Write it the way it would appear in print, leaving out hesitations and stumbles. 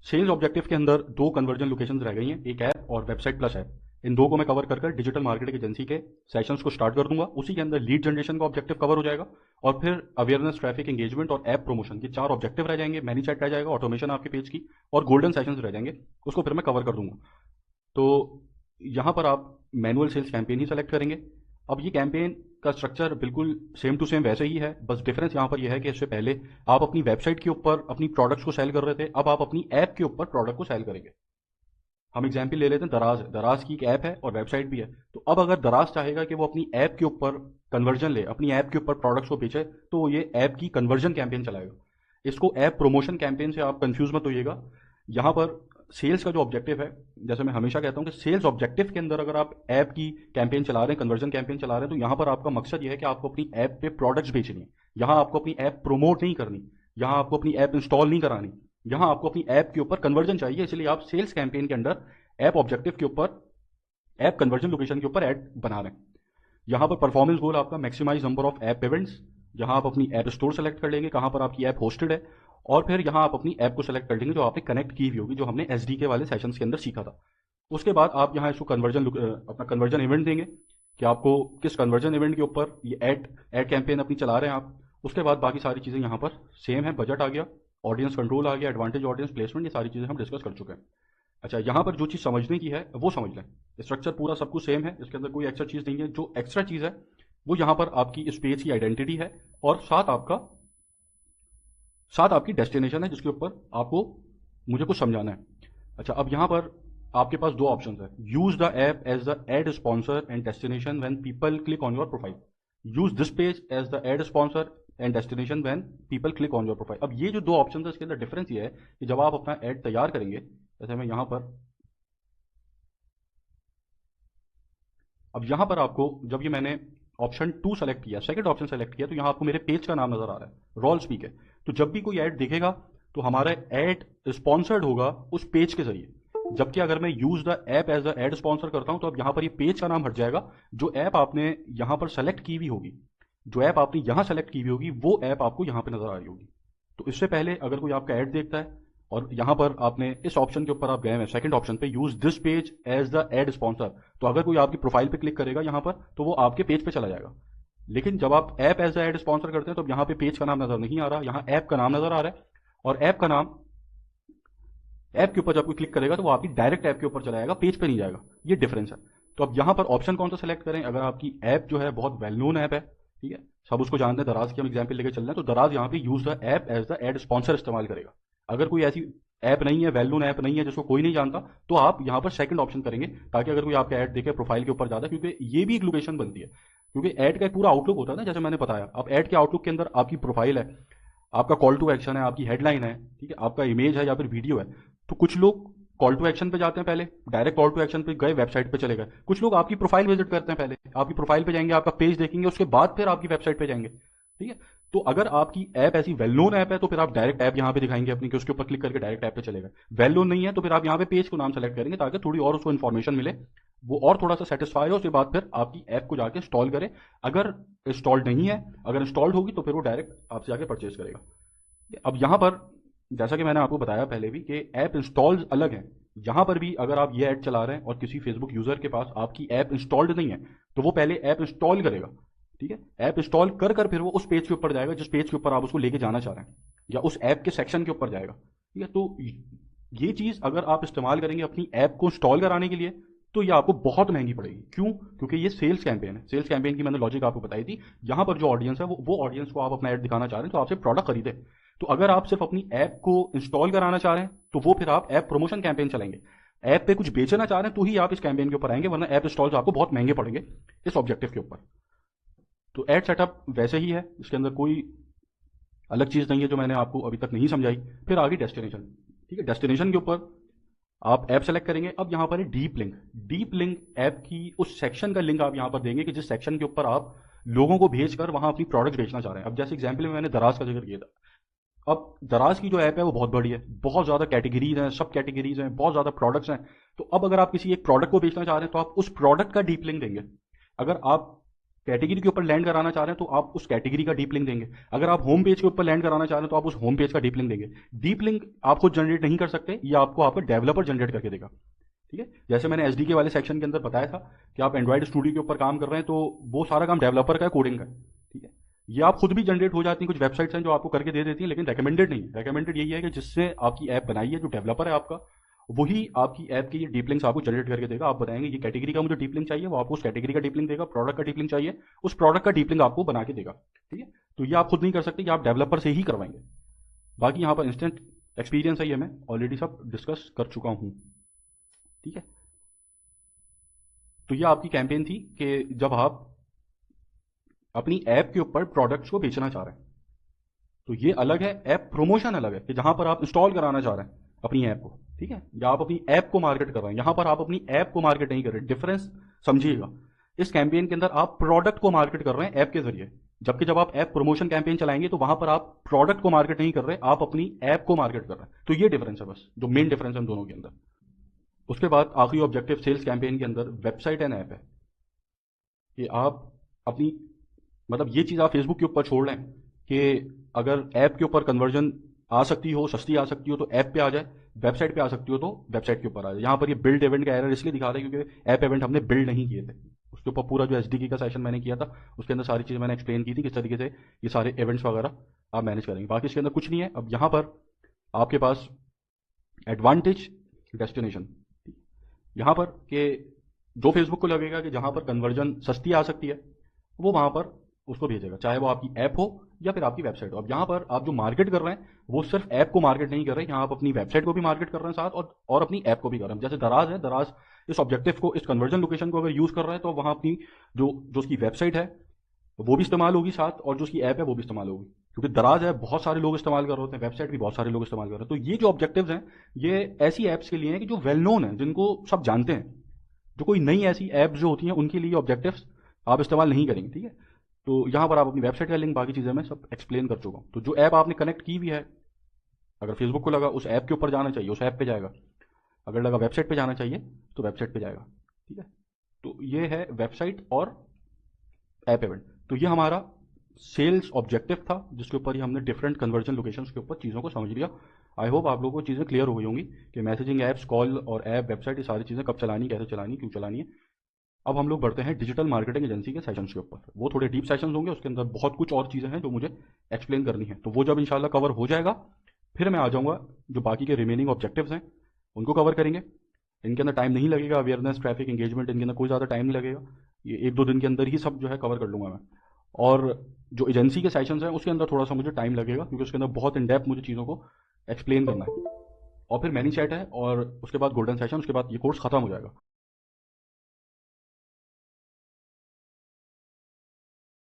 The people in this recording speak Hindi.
सेल्स ऑब्जेक्टिव के अंदर दो कन्वर्जन लोकेशंस रह गई हैं, एक ऐप और वेबसाइट प्लस ऐप। इन दो को मैं कवर कर डिजिटल मार्केटिंग एजेंसी के सेशंस को स्टार्ट कर दूंगा। उसी के अंदर लीड जनरेशन का ऑब्जेक्टिव कवर हो जाएगा और फिर अवेयरनेस, ट्रैफिक, एंगेजमेंट और ऐप प्रमोशन, ये चार ऑब्जेक्टिव रह जाएंगे। मैनी चैट रह जाएगा, ऑटोमेशन आपके पेज की, और गोल्डन सेशंस रह जाएंगे, उसको फिर मैं कवर कर दूंगा। तो यहाँ पर आप मैनुअल सेल्स कैंपेन ही सेलेक्ट करेंगे। अब ये कैंपेन का स्ट्रक्चर बिल्कुल सेम टू सेम वैसे ही है, बस डिफरेंस यहाँ पर यह है कि इससे पहले आप अपनी वेबसाइट के ऊपर अपनी प्रोडक्ट्स को सेल कर रहे थे, अब आप अपनी ऐप के ऊपर प्रोडक्ट को सेल करेंगे। हम एग्जाम्पल ले लेते हैं, दराज है, दराज की एक ऐप है और वेबसाइट भी है। तो अब अगर दराज चाहेगा कि वो अपनी ऐप के ऊपर कन्वर्जन ले, अपनी ऐप के ऊपर प्रोडक्ट्स को बेचे, तो ये ऐप की कन्वर्जन कैंपेन चलाएगा। इसको ऐप प्रमोशन कैंपेन से आप कंफ्यूज मत होइएगा। यहाँ पर सेल्स का जो ऑब्जेक्टिव है, जैसे मैं हमेशा कहता हूँ कि सेल्स ऑब्जेक्टिव के अंदर अगर आप ऐप की कैंपेन चला रहे हैं, कन्वर्जन कैंपेन चला रहे हैं, तो यहाँ पर आपका मकसद ये है कि आपको अपनी ऐप पे प्रोडक्ट्स बेचनी है। यहाँ आपको अपनी ऐप प्रमोट नहीं करनी, यहाँ आपको अपनी ऐप इंस्टॉल नहीं करानी, यहाँ आपको अपनी ऐप के ऊपर कन्वर्जन चाहिए। इसलिए आप सेल्स कैंपेन के अंदर ऐप ऑब्जेक्टिव के ऊपर, ऐप कन्वर्जन लोकेशन के ऊपर ऐड बना रहे हैं। यहाँ पर परफॉर्मेंस गोल आपका maximise number of app events. यहाँ आप अपनी ऐप स्टोर सेलेक्ट कर लेंगे कहाँ पर आपकी ऐप होस्टेड है, और फिर यहाँ आप अपनी ऐप को सेलेक्ट कर लेंगे जो आपने कनेक्ट की हुई होगी, जो हमने एसडीके वाले सेशंस के अंदर सीखा था। उसके बाद आप यहाँ इसको अपना कन्वर्जन इवेंट देंगे कि आपको किस कन्वर्जन इवेंट के ऊपर ये ऐड कैंपेन अपनी चला रहे हैं आप। उसके बाद बाकी सारी चीज़ें यहाँ पर सेम है। बजट आ गया, ऑडियंस कंट्रोल आ गया, एडवांटेज ऑडियंस प्लेसमेंट, ये सारी चीज़ें हम डिस्कस कर चुके हैं। अच्छा, यहाँ पर जो चीज़ समझने की है वो समझ लें। स्ट्रक्चर पूरा सब कुछ सेम है, इसके अंदर कोई एक्स्ट्रा चीज़ नहीं है। जो एक्स्ट्रा चीज़ है वो यहाँ पर आपकी इस पेज की आइडेंटिटी है और साथ आपकी डेस्टिनेशन है जिसके ऊपर आपको मुझे कुछ समझाना है। अच्छा, अब यहाँ पर आपके पास दो ऑप्शन है। Use the app as the ad sponsor and destination when people click on your profile. Use this page as the ad sponsor and destination when people click on your profile. अब ये जो दो ऑप्शन है इसके अंदर डिफरेंस ये है कि जब आप अपना ऐड तैयार करेंगे, जैसे मैं यहाँ पर, अब यहाँ पर आपको जब ये मैंने ऑप्शन 2 सेलेक्ट किया, सेकंड ऑप्शन सेलेक्ट किया, तो यहाँ आपको मेरे पेज का नाम नजर आ रहा है, रॉल स्पीक है। तो जब भी कोई ऐड दिखेगा तो हमारा ऐड स्पॉन्सर्ड होगा उस पेज के जरिए। जबकि अगर मैं use the app as the ad sponsor करता हूं तो अब यहाँ पर ये पेज का नाम हट जाएगा। जो ऐप आपने यहाँ पर सेलेक्ट की हुई होगी, जो ऐप आपने यहाँ सेलेक्ट की हुई होगी, वो ऐप आपको यहाँ पे नजर आ रही होगी। तो इससे पहले अगर कोई आपका ऐड देखता है और यहाँ पर आपने इस ऑप्शन के ऊपर आप गए हैं, सेकंड ऑप्शन पे, use this page as the ad sponsor, तो अगर कोई आपकी प्रोफाइल पे क्लिक करेगा यहाँ पर तो वो आपके पेज पे चला जाएगा। लेकिन जब आप app as the ad sponsor करते हैं तो यहाँ पे पेज का नाम नजर नहीं आ रहा, यहाँ ऐप का नाम नजर आ रहा है। और ऐप का नाम, ऐप के ऊपर जब कोई क्लिक करेगा तो वो आपकी डायरेक्ट ऐप के ऊपर चलाएगा, पेज पे नहीं जाएगा। ये डिफरेंस है। तो अब यहाँ पर ऑप्शन कौन सा सेलेक्ट करें? अगर आपकी ऐप जो है बहुत वेल नोन ऐप है, ठीक है, सब उसको जानते हैं, दराज की हम एग्जाम्पल लेकर चल रहे हैं, तो दराज यहाँ पे use the app as the ad sponsor इस्तेमाल करेगा। अगर कोई ऐसी ऐप नहीं है, वेल नोन ऐप नहीं है, जिसको कोई नहीं जानता, तो आप यहाँ पर सेकंड ऑप्शन करेंगे, ताकि अगर कोई आपका ऐड देखे प्रोफाइल के ऊपर जाता है, क्योंकि ये भी एक लोकेशन बनती है। क्योंकि ऐड का एक पूरा आउटलुक होता है ना, जैसे मैंने बताया। अब ऐड के आउटलुक के अंदर आपकी प्रोफाइल है, आपका कॉल टू एक्शन है, आपकी हेडलाइन है, ठीक है, आपका इमेज है या फिर वीडियो है। तो कुछ लोग कॉल टू एक्शन पे जाते हैं, पहले डायरेक्ट कॉल टू एक्शन पे गए, वेबसाइट पे चले गए। कुछ लोग आपकी प्रोफाइल विजिट करते हैं, पहले आपकी प्रोफाइल पे जाएंगे, आपका पेज देखेंगे, उसके बाद फिर आपकी वेबसाइट पे जाएंगे, ठीक है। तो अगर आपकी ऐप ऐसी वेल नोन ऐप है तो फिर आप डायरेक्ट ऐप यहाँ पे दिखाएंगे अपनी, कि उसके ऊपर क्लिक करके डायरेक्ट ऐप पे चलेगा। वेल नोन नहीं है तो फिर आप यहाँ पे पेज को नाम सेलेक्ट करेंगे, ताकि थोड़ी और उसको इन्फॉर्मेशन मिले, वो और थोड़ा सा सेटिस्फाई हो, उसके बाद फिर आपकी ऐप को जाके इंस्टॉल करे। अगर इंस्टॉल्ड नहीं है, अगर इंस्टॉल्ड होगी तो फिर वो डायरेक्ट आपसे जाके परचेज करेगा। अब यहाँ पर जैसा कि मैंने आपको बताया पहले भी कि ऐप इंस्टॉल्ड अलग है। यहाँ पर भी अगर आप ये ऐड चला रहे हैं और किसी फेसबुक यूजर के पास आपकी ऐप इंस्टॉल्ड नहीं है, तो वो पहले ऐप इंस्टॉल करेगा, ठीक है। ऐप इंस्टॉल कर फिर वो उस पेज के ऊपर जाएगा जिस पेज के ऊपर आप उसको लेके जाना चाह रहे हैं, या उस ऐप के सेक्शन के ऊपर जाएगा, ठीक है। तो ये चीज अगर आप इस्तेमाल करेंगे अपनी ऐप को इंस्टॉल कराने के लिए, तो ये आपको बहुत महंगी पड़ेगी। क्यों? क्योंकि ये सेल्स कैंपेन है। सेल्स कैंपेन की मैंने लॉजिक आपको बताई थी। यहाँ पर जो ऑडियंस है वो ऑडियंस को आप अपना ऐड दिखाना चाह रहे हैं, तो आपसे प्रोडक्ट खरीदे। तो अगर आप सिर्फ अपनी ऐप को इंस्टॉल कराना चाह रहे हैं तो वो फिर आप ऐप प्रमोशन कैंपेन चलाएंगे। ऐप पे कुछ बेचना चाह रहे हैं तो ही आप इस कैंपेन के ऊपर आएंगे, वरना ऐप इंस्टॉल आपको बहुत महंगे पड़ेंगे इस ऑब्जेक्टिव के ऊपर। तो ऐड सेटअप वैसे ही है, इसके अंदर कोई अलग चीज नहीं है जो मैंने आपको अभी तक नहीं समझाई। फिर आगे डेस्टिनेशन, ठीक है। डेस्टिनेशन के ऊपर आप ऐप सेलेक्ट करेंगे। अब यहाँ पर है deep link. Deep link app की उस सेक्शन का लिंक आप यहाँ पर देंगे कि जिस सेक्शन के ऊपर आप लोगों को भेजकर वहां अपनी प्रोडक्ट बेचना चाह रहे हैं। अब जैसे एग्जाम्पल में मैंने दराज का जिक्र किया था। अब दराज की जो ऐप है वो बहुत बड़ी है, बहुत ज्यादा कैटेगरीज हैं, सब कैटेगरीज हैं, बहुत ज्यादा प्रोडक्ट्स हैं। तो अब अगर आप किसी एक प्रोडक्ट को बेचना चाह रहे हैं तो आप उस प्रोडक्ट का डीप लिंक देंगे। अगर आप कैटेगरी के ऊपर लैंड कराना चाह रहे हैं तो आप उस कैटेगरी का डीप लिंक देंगे। अगर आप होम पेज के ऊपर लैंड कराना चाह रहे हैं तो आप उस होम पेज का डीप लिंक देंगे। डीप लिंक आप खुद जनरेट नहीं कर सकते, ये आपको आपका डेवलपर जनरेट करके देगा। ठीक है, जैसे मैंने एसडीके वाले सेक्शन के अंदर बताया था कि आप एंड्रॉइड स्टूडियो के ऊपर काम कर रहे हैं तो वो सारा काम डेवलपर का है, कोडिंग का है। ठीक है, ये आप खुद भी जनरेट हो जाती हैं, कुछ वेबसाइट्स हैं जो आपको करके दे देती हैं, लेकिन रेकमेंडेड नहीं है। रेकमेंडेड यही है कि जिससे आपकी ऐप बनाई है, जो डेवलपर है आपका, वही आपकी ऐप के ये डीप लिंक्स आपको जनरेट करके देगा। आप बताएंगे ये कैटेगरी का मुझे डीप लिंक चाहिए, वो आपको उस कैटेगरी का डीप लिंक देगा। प्रोडक्ट का डीप लिंक चाहिए, उस प्रोडक्ट का डीप लिंक आपको बना के देगा। ठीक है, तो ये आप खुद नहीं कर सकते, ये आप डेवलपर से ही करवाएंगे। बाकी यहाँ पर इंस्टेंट एक्सपीरियंस है, ये मैं ऑलरेडी सब डिस्कस कर चुका हूँ। ठीक है, तो ये आपकी कैंपेन थी कि जब आप अपनी ऐप के ऊपर प्रोडक्ट्स को बेचना चाह रहे हैं तो ये अलग है। ऐप प्रमोशन अलग है कि जहां पर आप इंस्टॉल कराना चाह रहे हैं अपनी ऐप को। ठीक है, या आप अपनी ऐप को मार्केट कर रहे हैं, यहां पर आप अपनी ऐप को मार्केट नहीं कर रहे। डिफरेंस समझिएगा, इस कैंपेन के अंदर आप प्रोडक्ट को मार्केट कर रहे हैं ऐप के जरिए, जबकि जब आप ऐप प्रमोशन कैंपेन चलाएंगे तो वहां पर आप प्रोडक्ट को मार्केट नहीं कर रहे, आप अपनी ऐप को मार्केट कर रहे हैं। तो ये डिफरेंस है, बस जो मेन डिफरेंस है दोनों के अंदर। उसके बाद आखिरी ऑब्जेक्टिव सेल्स कैंपेन के अंदर वेबसाइट एंड ऐप है कि आप अपनी, मतलब ये चीज़ आप फेसबुक के ऊपर छोड़ लें कि अगर ऐप के ऊपर कन्वर्जन आ सकती हो, सस्ती आ सकती हो तो ऐप पे आ जाए, वेबसाइट पे आ सकती हो तो वेबसाइट के ऊपर आ जाए। यहाँ पर ये बिल्ड इवेंट का एरर इसलिए दिखा रहा है क्योंकि ऐप इवेंट हमने बिल्ड नहीं किए थे। उसके ऊपर पूरा जो एसडीके का सेशन मैंने किया था उसके अंदर सारी चीज़ें मैंने एक्सप्लेन की थी किस तरीके से ये सारे इवेंट्स वगैरह आप मैनेज करेंगे। बाकी इसके अंदर कुछ नहीं है। अब यहाँ पर आपके पास एडवांटेज डेस्टिनेशन, यहाँ पर कि जो फेसबुक को लगेगा कि जहाँ पर कन्वर्जन सस्ती आ सकती है वो वहाँ पर उसको भेजेगा, चाहे वो आपकी ऐप हो या फिर आपकी वेबसाइट हो। अब यहाँ पर आप जो मार्केट कर रहे हैं वो सिर्फ ऐप को मार्केट नहीं कर रहे हैं, यहाँ आप अपनी वेबसाइट को भी मार्केट कर रहे हैं साथ, और अपनी ऐप को भी कर रहे हैं। जैसे दराज है, दराज इस ऑब्जेक्टिव को, इस कन्वर्जन लोकेशन को अगर यूज़ कर रहे हैं तो वहाँ अपनी जो जो उसकी वेबसाइट है वो भी इस्तेमाल होगी साथ, और जो उसकी ऐप है वो भी इस्तेमाल होगी। क्योंकि दराज है बहुत सारे लोग इस्तेमाल कर रहे होते हैं, वेबसाइट भी बहुत सारे लोग इस्तेमाल कर रहे हैं। तो ये जो ऑब्जेक्टिव्स हैं ये ऐसी ऐप्स के लिए हैं कि जो वेल नोन है, जिनको सब जानते हैं। जो कोई नई ऐसी ऐप्स जो होती हैं उनके लिए ऑब्जेक्टिव्स आप इस्तेमाल नहीं करेंगे। ठीक है, तो यहाँ पर आप अपनी वेबसाइट का लिंक, बाकी चीज़ें मैं सब एक्सप्लेन कर चुका हूँ। तो जो ऐप आपने कनेक्ट की हुई है, अगर फेसबुक को लगा उस ऐप के ऊपर जाना चाहिए, उस ऐप पे जाएगा। अगर लगा वेबसाइट पे जाना चाहिए तो वेबसाइट पे जाएगा। ठीक है, तो ये है वेबसाइट और ऐप इवेंट। तो ये हमारा सेल्स ऑब्जेक्टिव था जिसके ऊपर ही हमने डिफरेंट कन्वर्जन लोकेशंस के ऊपर चीज़ों को समझ लिया। आई होप आप लोगों को चीज़ें क्लियर हो गई होंगी कि मैसेजिंग ऐप्स, कॉल और ऐप, वेबसाइट, ये सारी चीज़ें कब चलानी, कैसे चलानी, क्यों चलानी है। अब हम लोग बढ़ते हैं डिजिटल मार्केटिंग एजेंसी के सेशंस के ऊपर। वो थोड़े डीप सेशंस होंगे, उसके अंदर बहुत कुछ और चीज़ें हैं जो मुझे एक्सप्लेन करनी है। तो वो जब इंशाल्लाह कवर हो जाएगा फिर मैं आ जाऊँगा, जो बाकी के रिमेनिंग ऑब्जेक्टिव्स हैं उनको कवर करेंगे। इनके अंदर टाइम नहीं लगेगा, अवेयरनेस, ट्रैफिक, एंगेजमेंट, इनके अंदर कोई ज़्यादा टाइम नहीं लगेगा। ये 1-2 दिन के अंदर ही सब जो है कवर कर लूँगा मैं। और जो एजेंसी के सेशंस हैं उसके अंदर थोड़ा सा मुझे टाइम लगेगा क्योंकि उसके अंदर बहुत इन डेप्थ मुझे चीज़ों को एक्सप्लेन करना है। और फिर मैनी चैट है और उसके बाद गोल्डन सेशन, उसके बाद ये कोर्स खत्म हो जाएगा।